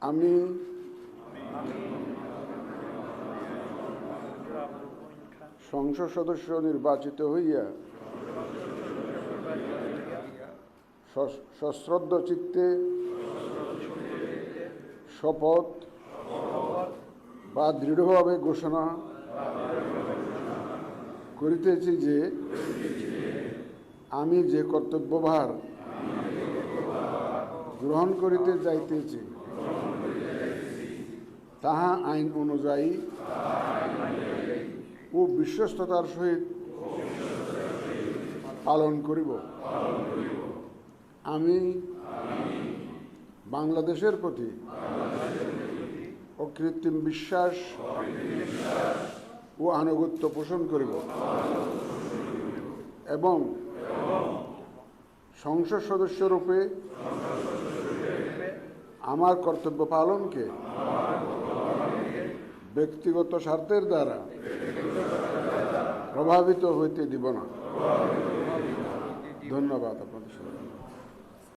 আমি সংসদ সদস্য নির্বাচিত হইয়া সশ্রদ্ধ চিত্তে শপথ বা দৃঢ়ভাবে ঘোষণা করিতেছি যে আমি যে কর্তব্যভার গ্রহণ করিতে যাইতেছি তাহা আইন অনুযায়ী ও বিশ্বস্ততার সহিত পালন করিব। আমি বাংলাদেশের প্রতি অকৃত্রিম বিশ্বাস ও আনুগত্য পোষণ করিব এবং সংসদ সদস্যরূপে আমার কর্তব্য পালনকে ব্যক্তিগত স্বার্থের দ্বারা প্রভাবিত হইতে দিব না। ধন্যবাদ আপনাদের সবাই।